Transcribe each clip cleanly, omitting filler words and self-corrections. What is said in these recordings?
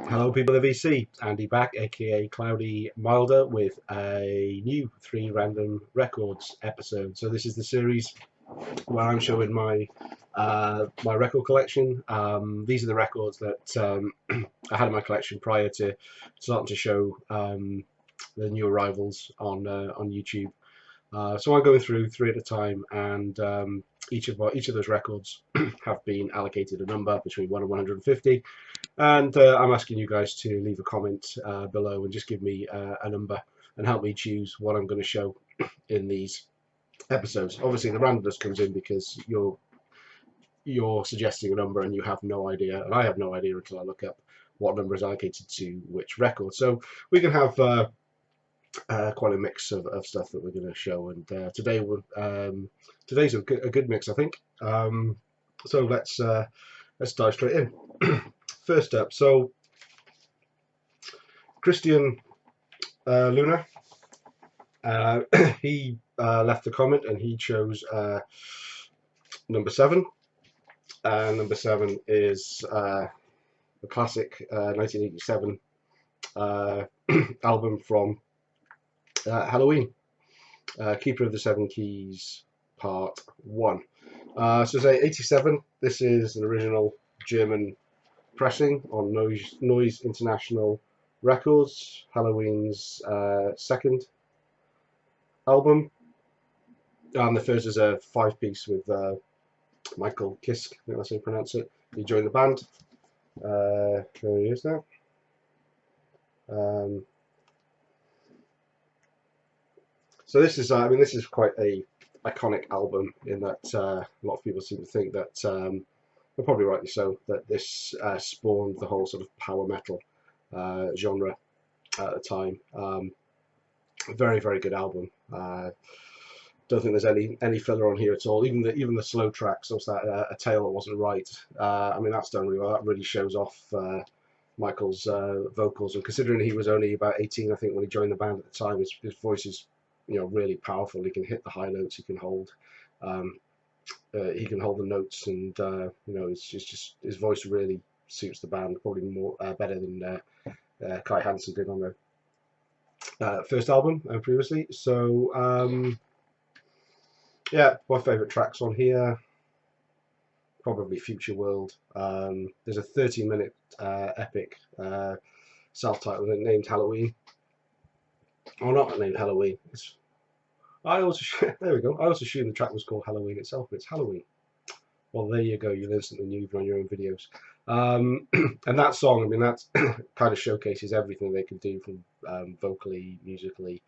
Hello people of VC, Andy back, aka Cloudy Milder, with a new 3 random records episode. So this is the series where I'm showing my record collection. These are the records that I had in my collection prior to starting to show the new arrivals on YouTube. So I'm going through 3 at a time, and each of those records have been allocated a number between 1 and 150. And I'm asking you guys to leave a comment below and just give me a number and help me choose what I'm going to show in these episodes. Obviously, the randomness comes in because you're suggesting a number and you have no idea, and I have no idea until I look up what number is allocated to which record. So we can have quite a mix of stuff that we're going to show, and today's a good mix, I think. So let's dive straight in. First up, so Christian Luna, he left a comment and he chose number 7, and number 7 is the classic 1987 album from Halloween, Keeper of the Seven Keys Part 1. So say 87, this is an original German pressing on Noise International Records, Halloween's second album. And the first is a 5-piece with Michael Kiske, I think that's how you pronounce it. He joined the band. There he is now. So this is, this is quite a iconic album in that a lot of people seem to think that, and probably rightly so, that this spawned the whole sort of power metal genre at the time. Very, very good album. Don't think there's any filler on here at all. Even the slow tracks, also that A Tale That Wasn't Right. That's done really well. That really shows off Michael's vocals, and considering he was only about 18, I think, when he joined the band at the time, his voice is really powerful. He can hit the high notes. He can hold the notes, and it's just his voice really suits the band probably more better than Kai Hansen did on the first album previously. So yeah, my favourite tracks on here, probably Future World. There's a 30-minute epic self-titled named Halloween. Oh, not named Halloween. There we go. I also assumed the track was called Halloween itself, but it's Halloween. Well, there you go. You'll learn something new on your own videos. And that song, that kind of showcases everything they can do from vocally, musically.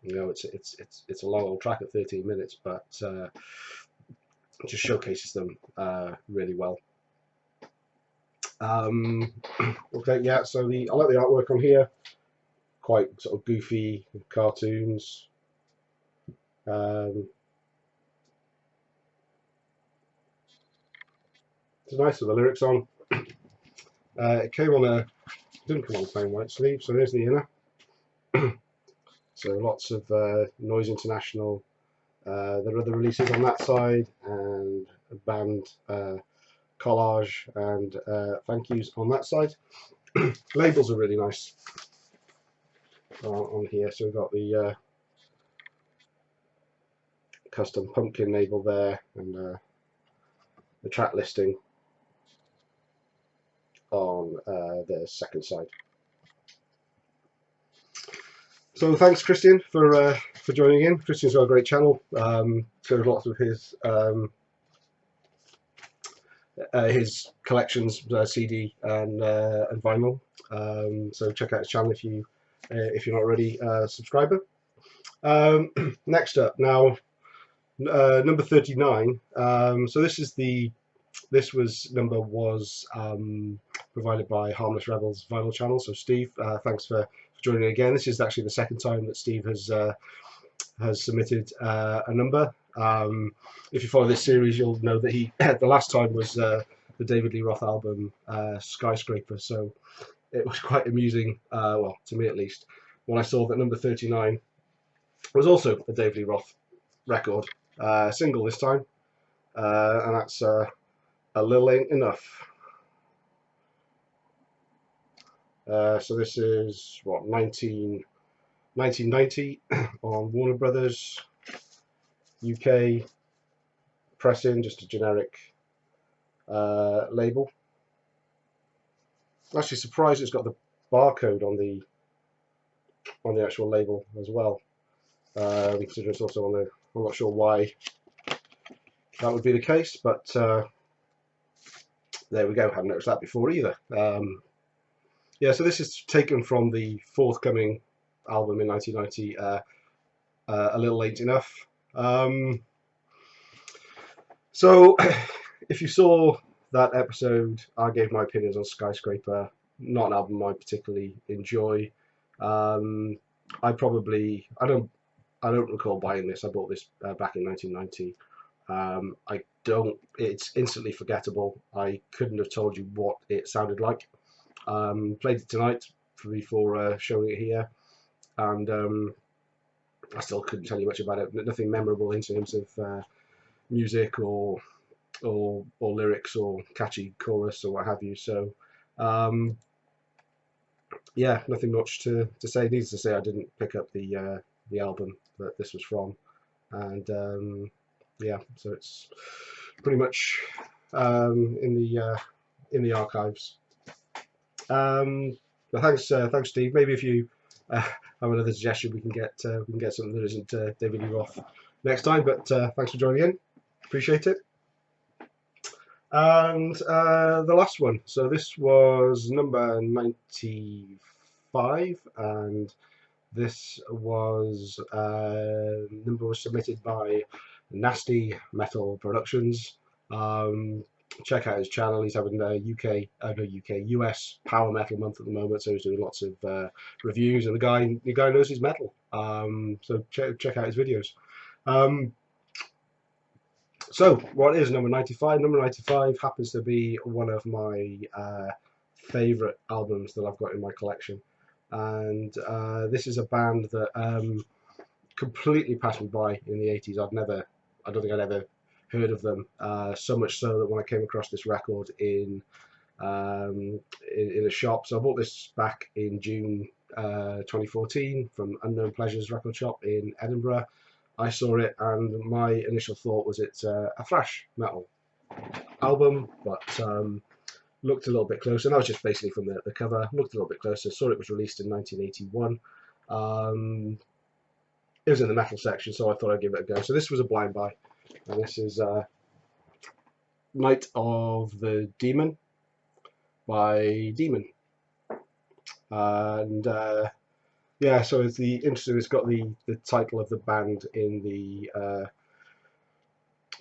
It's a long old track at 13 minutes, but it just showcases them really well. Okay, yeah. So I like the artwork on here. Quite sort of goofy cartoons. It's nice with the lyrics on. It didn't come on a plain white sleeve, so there's the inner. So lots of Noise International. There are other releases on that side, and a band collage and thank yous on that side. Labels are really nice on here. So we've got the custom pumpkin label there, and the track listing on the second side. So thanks, Christian, for joining in. Christian's got a great channel. Shows lots of his collections, CD and vinyl. So check out his channel if you're not already a subscriber. Next up now, number 39. So this number was provided by Harmless Rebels vinyl channel. So Steve, thanks for joining again. This is actually the second time that Steve has submitted a number. If you follow this series, you'll know that the last time was the David Lee Roth album Skyscraper. So it was quite amusing, well, to me at least, when I saw that number 39 was also a David Lee Roth record, single this time, and that's A Little Ain't Enough. So this is what 1990 on Warner Brothers UK pressing, just a generic label. I'm actually surprised it's got the barcode on the actual label as well. Considering it's also on the, I'm not sure why that would be the case, but there we go. I hadn't noticed that before either. Yeah, so this is taken from the forthcoming album in 1990, A Little Late Enough. So, if you saw that episode, I gave my opinions on Skyscraper. Not an album I particularly enjoy. I don't recall buying this. I bought this back in 1990. It's instantly forgettable. I couldn't have told you what it sounded like. Played it tonight before showing it here, and I still couldn't tell you much about it. Nothing memorable in terms of music or lyrics or catchy chorus or what have you. So yeah, nothing much to say. Needless to say, I didn't pick up the album that this was from, and yeah, so it's pretty much in the archives. But thanks, Steve. Maybe if you have another suggestion, we can get something that isn't David Lee Roth next time. But thanks for joining in. Appreciate it. And the last one. So this was number 95, and this was number was submitted by Nasty Metal Productions. Check out his channel. He's having a US power metal month at the moment, so he's doing lots of reviews, and the guy knows his metal. So check out his videos. So what is number 95? Number 95 happens to be one of my favourite albums that I've got in my collection, and this is a band that completely passed me by in the 80s. I don't think I'd ever heard of them, so much so that when I came across this record in a shop, so I bought this back in June 2014 from Unknown Pleasures record shop in Edinburgh. I saw it, and my initial thought was it's a thrash metal album, but looked a little bit closer, and that was just basically from the cover. Looked a little bit closer, saw it was released in 1981. It was in the metal section, so I thought I'd give it a go. So this was a blind buy, and this is Night of the Demon by Demon, and yeah, so it's it's got the title of the band in the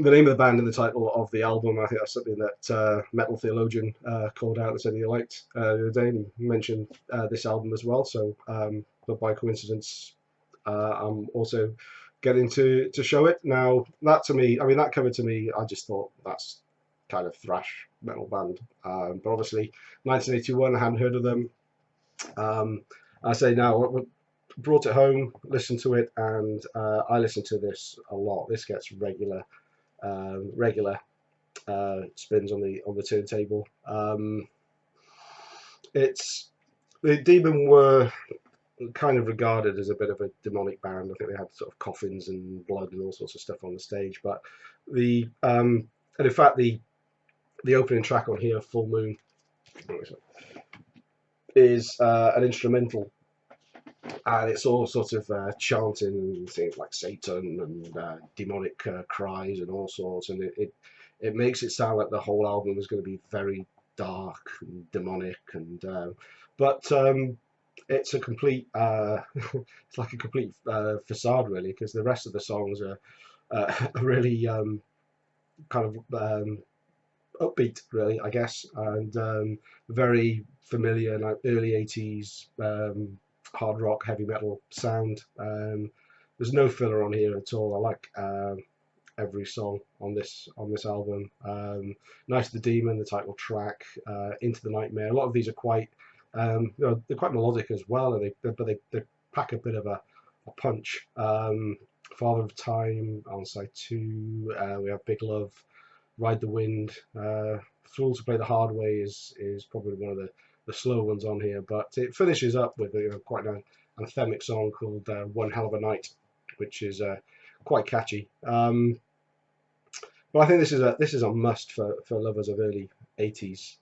name of the band in the title of the album. I think that's something that Metal Theologian called out and said he liked the other day, and he mentioned this album as well. So, but by coincidence, I'm also getting to show it. Now, that to me, I mean, that cover to me, I just thought that's kind of thrash metal band. But obviously, 1981, I hadn't heard of them. I say now, brought it home, listened to it, and I listen to this a lot. This gets regular spins on the turntable. The Demon were kind of regarded as a bit of a demonic band. I think they had sort of coffins and blood and all sorts of stuff on the stage. But and in fact the opening track on here, Full Moon, is an instrumental, and it's all sort of chanting things like Satan and demonic cries and all sorts, and it makes it sound like the whole album is going to be very dark and demonic, and but it's a complete it's like a complete facade really, because the rest of the songs are really kind of upbeat really, I guess, and very familiar, like early 80s hard rock, heavy metal sound. There's no filler on here at all. I like every song on this album. Nice the Demon, the title track, Into the Nightmare. A lot of these are quite they're quite melodic as well, and they pack a bit of a punch. Father of Time, On Side 2, we have Big Love, Ride the Wind. Fool to Play the Hard Way is probably one of slow ones on here, but it finishes up with quite an anthemic song called "One Hell of a Night," which is quite catchy. But I think this is a must for lovers of early 80s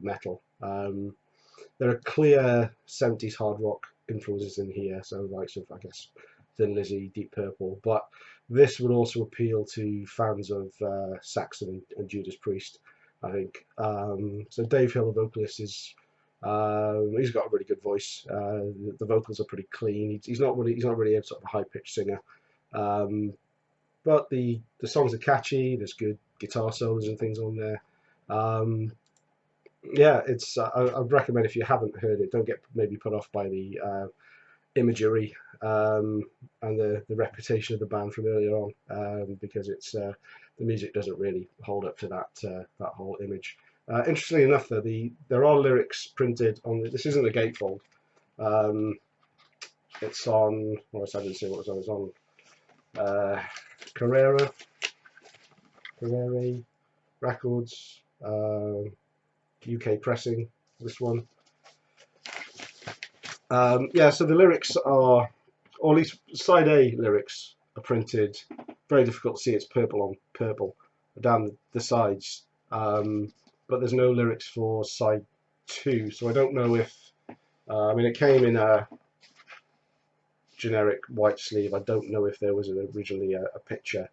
metal. There are clear 70s hard rock influences in here, so likes of, I guess, Thin Lizzy, Deep Purple, but this would also appeal to fans of Saxon and Judas Priest, I think. So Dave Hill, the vocalist, is he's got a really good voice. The vocals are pretty clean. He's not really a sort of high pitched singer, but the songs are catchy. There's good guitar solos and things on there. Yeah, it's I'd recommend, if you haven't heard it, don't get maybe put off by the imagery and the reputation of the band from earlier on, because it's the music doesn't really hold up to that whole image. Interestingly enough, though, there are lyrics printed on this. Isn't a gatefold. It's on. Well, I didn't see what it was on. It's on Carrera Records, UK pressing. This one. Yeah, so the lyrics are, or at least side A lyrics are printed. Very difficult to see. It's purple on purple down the sides, but there's no lyrics for side 2. So I don't know if. I mean, it came in a generic white sleeve. I don't know if there was originally a picture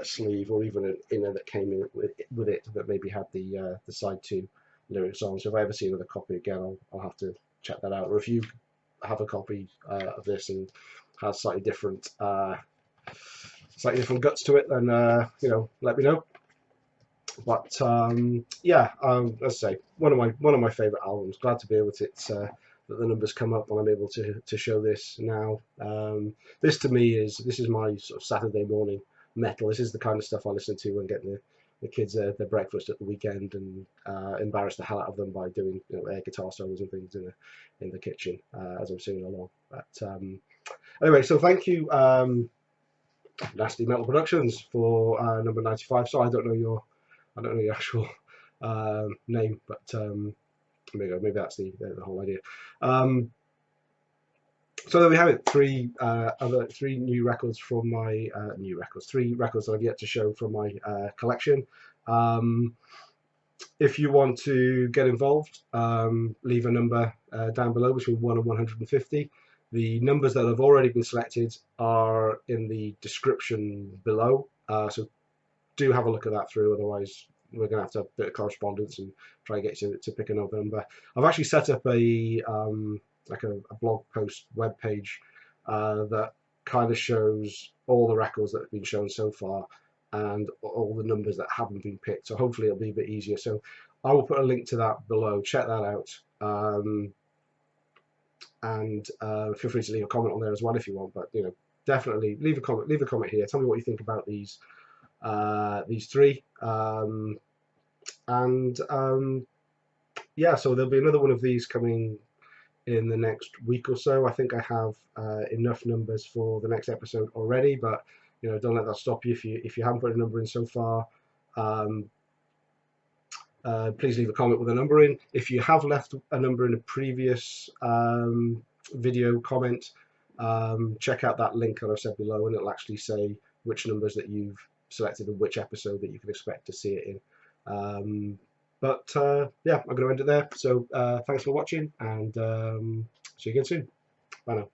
sleeve, or even an inner that came in with it that maybe had the side 2 lyrics on. So if I ever see another copy again, I'll have to check that out. Or if you have a copy of this and has slightly different guts to it, then let me know. But yeah, as I say, one of my favourite albums. Glad to be able to that the numbers come up and I'm able to show this now. This to me is my sort of Saturday morning metal. This is the kind of stuff I listen to when getting the kids their breakfast at the weekend, and embarrass the hell out of them by doing air guitar solos and things in the kitchen as I'm singing along. But anyway, so thank you, Nasty Metal Productions, for number 95. So I don't know your actual name, but maybe that's the whole idea. So there we have it. Three new records from my three records that I've yet to show from my collection. If you want to get involved, leave a number down below between 1 and 150. The numbers that have already been selected are in the description below, so do have a look at that through. Otherwise, we're going to have to have a bit of correspondence and try and get you to pick another number. I've actually set up a blog post web page that kind of shows all the records that have been shown so far and all the numbers that haven't been picked. So hopefully it'll be a bit easier. So I will put a link to that below. Check that out. And feel free to leave a comment on there as well if you want. But definitely leave a comment. Leave a comment here. Tell me what you think about these three. Yeah, so there'll be another one of these coming in the next week or so. I think I have enough numbers for the next episode already, but don't let that stop you if you haven't put a number in so far. Please leave a comment with a number in. If you have left a number in a previous video comment, check out that link that I've said below, and it'll actually say which numbers that you've selected and which episode that you can expect to see it in. But yeah, I'm going to end it there. So thanks for watching, and see you again soon. Bye now.